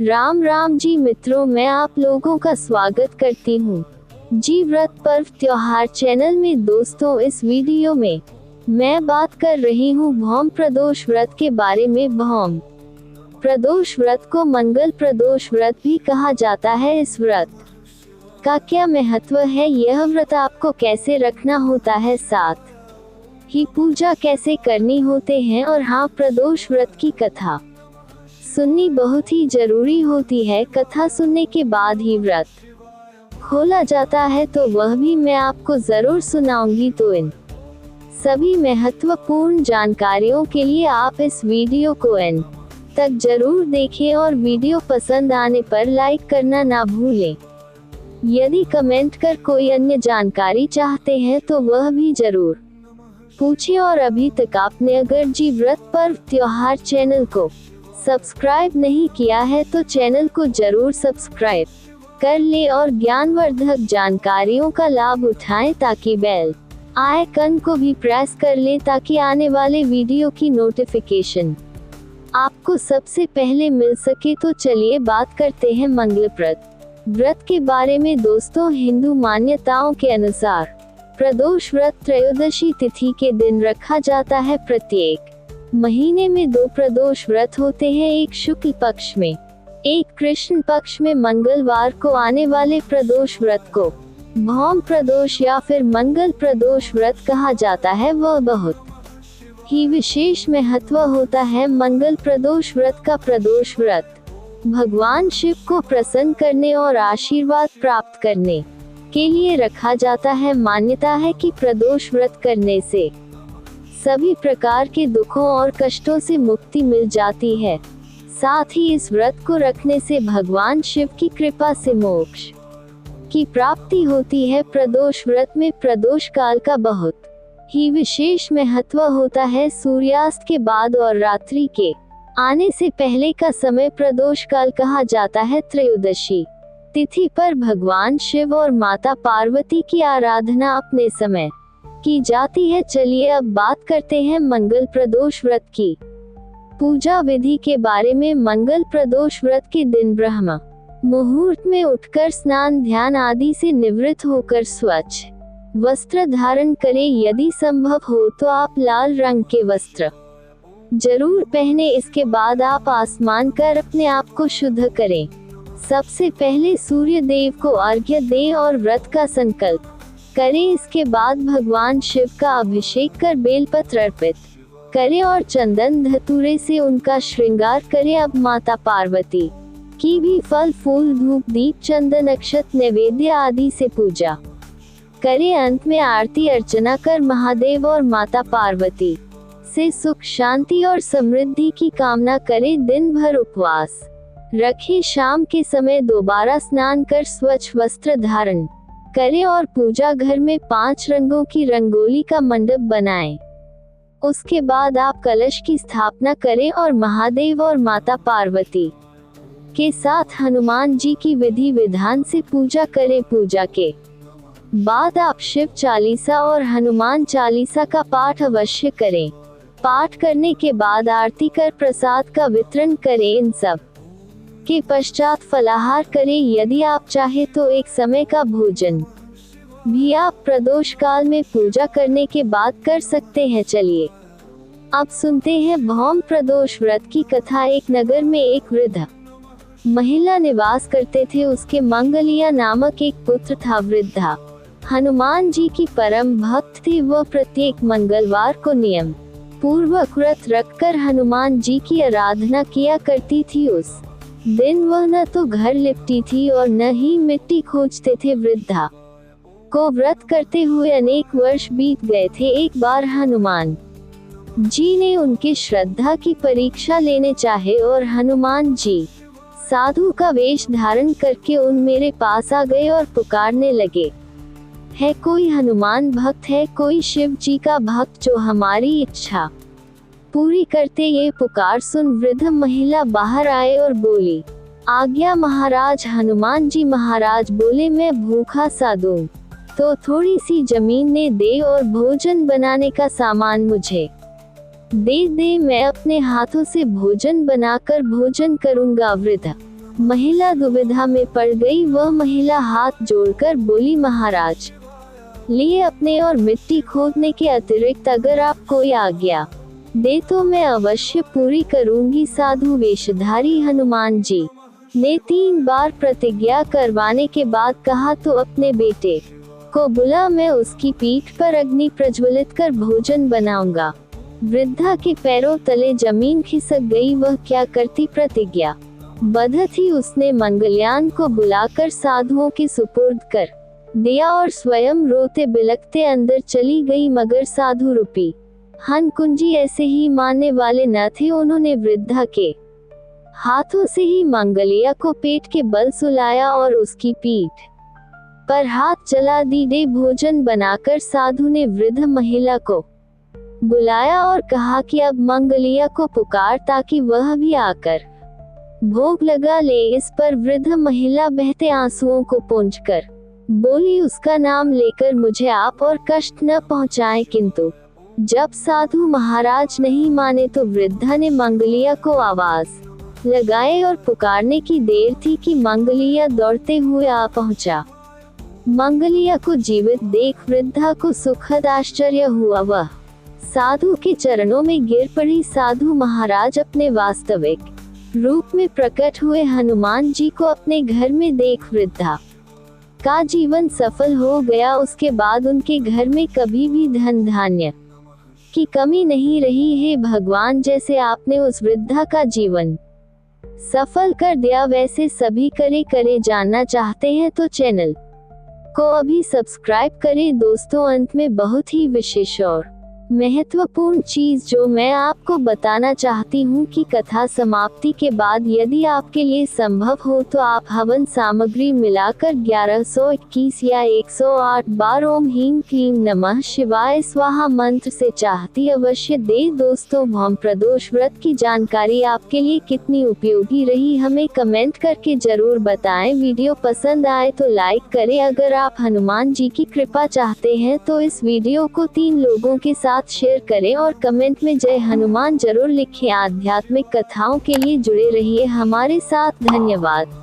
राम राम जी मित्रों, मैं आप लोगों का स्वागत करती हूँ जी व्रत पर्व त्योहार चैनल में। दोस्तों, इस वीडियो में मैं बात कर रही हूँ भौम प्रदोष व्रत के बारे में। भौम प्रदोष व्रत को मंगल प्रदोष व्रत भी कहा जाता है। इस व्रत का क्या महत्व है, यह व्रत आपको कैसे रखना होता है, साथ ही पूजा कैसे करनी होते हैं, और हाँ, प्रदोष व्रत की कथा सुननी बहुत ही जरूरी होती है। कथा सुनने के बाद ही व्रत खोला जाता है, तो वह भी मैं आपको जरूर सुनाऊंगी। तो इन सभी महत्वपूर्ण जानकारियों के लिए आप इस वीडियो को एंड तक जरूर देखें और वीडियो पसंद आने पर लाइक करना ना भूलें। यदि कमेंट कर कोई अन्य जानकारी चाहते हैं तो वह भी जरूर पूछें। और अभी तक आपने अगर जी व्रत पर्व त्योहार चैनल को सब्सक्राइब नहीं किया है तो चैनल को जरूर सब्सक्राइब कर ले और ज्ञानवर्धक जानकारियों का लाभ उठाएं, ताकि बेल आइकन को भी प्रेस कर लें ताकि आने वाले वीडियो की नोटिफिकेशन आपको सबसे पहले मिल सके। तो चलिए बात करते हैं मंगलप्रद व्रत के बारे में। दोस्तों, हिंदू मान्यताओं के अनुसार प्रदोष व्रत त्रयोदशी तिथि के दिन रखा जाता है। प्रत्येक महीने में 2 प्रदोष व्रत होते हैं, एक शुक्ल पक्ष में, एक कृष्ण पक्ष में। मंगलवार को आने वाले प्रदोष व्रत को भौम प्रदोष या फिर मंगल प्रदोष व्रत कहा जाता है। वह बहुत ही विशेष महत्व होता है। मंगल प्रदोष व्रत का प्रदोष व्रत भगवान शिव को प्रसन्न करने और आशीर्वाद प्राप्त करने के लिए रखा जाता है। मान्यता है कि प्रदोष व्रत करने से सभी प्रकार के दुखों और कष्टों से मुक्ति मिल जाती है। साथ ही इस व्रत को रखने से भगवान शिव की कृपा से मोक्ष की प्राप्ति होती है। प्रदोष व्रत में प्रदोष काल का बहुत ही विशेष महत्व होता है। सूर्यास्त के बाद और रात्रि के आने से पहले का समय प्रदोष काल कहा जाता है। त्रयोदशी तिथि पर भगवान शिव और माता पार्वती की आराधना अपने समय की जाती है। चलिए अब बात करते हैं मंगल प्रदोष व्रत की पूजा विधि के बारे में। मंगल प्रदोष व्रत के दिन ब्रह्म मुहूर्त में उठकर स्नान ध्यान आदि से निवृत्त होकर स्वच्छ वस्त्र धारण करें। यदि संभव हो तो आप लाल रंग के वस्त्र जरूर पहने। इसके बाद आप आसमान कर अपने आप को शुद्ध करें। सबसे पहले सूर्य देव को अर्घ्य दें और व्रत का संकल्प करें। इसके बाद भगवान शिव का अभिषेक कर बेलपत्र अर्पित करें और चंदन धतूरे से उनका श्रृंगार करें। अब माता पार्वती की भी फल फूल धूप दीप चंदन अक्षत नैवेद्य आदि से पूजा करें। अंत में आरती अर्चना कर महादेव और माता पार्वती से सुख शांति और समृद्धि की कामना करें। दिन भर उपवास रखें। शाम के समय दोबारा स्नान कर स्वच्छ वस्त्र धारण करें और पूजा घर में 5 रंगों की रंगोली का मंडप बनाएं। उसके बाद आप कलश की स्थापना करें और महादेव और माता पार्वती के साथ हनुमान जी की विधि विधान से पूजा करें। पूजा के बाद आप शिव चालीसा और हनुमान चालीसा का पाठ अवश्य करें। पाठ करने के बाद आरती कर प्रसाद का वितरण करें। इन सब के पश्चात फलाहार करें। यदि आप चाहे तो एक समय का भोजन भी आप प्रदोष काल में पूजा करने के बाद कर सकते हैं। चलिए अब सुनते हैं भौम प्रदोष व्रत की कथा। एक नगर में एक वृद्ध महिला निवास करते थे। उसके मंगलिया नामक एक पुत्र था। वृद्धा हनुमान जी की परम भक्त थी। वह प्रत्येक मंगलवार को नियम पूर्वक व्रत रखकर हनुमान जी की आराधना किया करती थी। उस दिन वह न तो घर लिपटी थी और न ही मिट्टी खोजते थे। वृद्धा को व्रत करते हुए अनेक वर्ष बीत गए थे। एक बार हनुमान जी ने उनकी श्रद्धा की परीक्षा लेने चाहे और हनुमान जी साधु का वेश धारण करके उन मेरे पास आ गए और पुकारने लगे, है कोई हनुमान भक्त है, कोई शिव जी का भक्त जो हमारी इच्छा पूरी करते। ये पुकार सुन वृद्ध महिला बाहर आए और बोली, आज्ञा महाराज। हनुमान जी महाराज बोले, मैं भूखा सा दूं तो थोड़ी सी जमीन ने दे और भोजन बनाने का सामान मुझे दे दे। मैं अपने हाथों से भोजन बनाकर भोजन करूंगा। वृद्ध महिला दुविधा में पड़ गई। वह महिला हाथ जोड़कर बोली, महाराज, लिए अपने और मिट्टी खोदने के अतिरिक्त अगर आप कोई आज्ञा दे तो मैं अवश्य पूरी करूंगी। साधु वेशधारी हनुमान जी ने 3 बार प्रतिज्ञा करवाने के बाद कहा, तो अपने बेटे को बुला, मैं उसकी पीठ पर अग्नि प्रज्वलित कर भोजन बनाऊंगा। वृद्धा के पैरों तले जमीन खिसक गई। वह क्या करती, प्रतिज्ञा बद्ध थी। उसने मंगलयान को बुलाकर साधुओं के सुपुर्द कर दिया और स्वयं रोते बिलखते अंदर चली गई। मगर साधु रूपी हनकुंजी ऐसे ही मानने वाले न थे। उन्होंने वृद्धा के हाथों से ही मंगलिया को पेट के बल सुलाया और उसकी पीठ पर हाथ चला दी। भोजन बनाकर साधु ने वृद्ध महिला को बुलाया और कहा कि अब मंगलिया को पुकार ताकि वह भी आकर भोग लगा ले। इस पर वृद्ध महिला बहते आंसुओं को पोंछकर बोली, उसका नाम लेकर मुझे आप और कष्ट न पहुंचाएं। किंतु जब साधु महाराज नहीं माने तो वृद्धा ने मंगलिया को आवाज लगाए और पुकारने की देर थी कि मंगलिया दौड़ते हुए आ पहुंचा। मंगलिया को जीवित देख वृद्धा को सुखद आश्चर्य हुआ। वह साधु के चरणों में गिर पड़ी। साधु महाराज अपने वास्तविक रूप में प्रकट हुए हनुमान जी को अपने घर में देख वृद्धा का जीवन सफल हो गया। उसके बाद उनके घर में कभी भी धन धान्य की कमी नहीं रही। हे भगवान, जैसे आपने उस वृद्धा का जीवन सफल कर दिया वैसे सभी करे जानना चाहते हैं तो चैनल को अभी सब्सक्राइब करें। दोस्तों, अंत में बहुत ही विशेष और महत्वपूर्ण चीज जो मैं आपको बताना चाहती हूँ कि कथा समाप्ति के बाद यदि आपके लिए संभव हो तो आप हवन सामग्री मिलाकर 1121 या 108 बार ओम ह्रीं क्लीं नमः शिवाय स्वाहा मंत्र से चाहती अवश्य दे। दोस्तों, भौम प्रदोष व्रत की जानकारी आपके लिए कितनी उपयोगी रही हमें कमेंट करके जरूर बताएं। वीडियो पसंद आए तो लाइक करें। अगर आप हनुमान जी की कृपा चाहते हैं तो इस वीडियो को 3 लोगों के साथ शेयर करें और कमेंट में जय हनुमान जरूर लिखें। आध्यात्मिक कथाओं के लिए जुड़े रहिए हमारे साथ। धन्यवाद।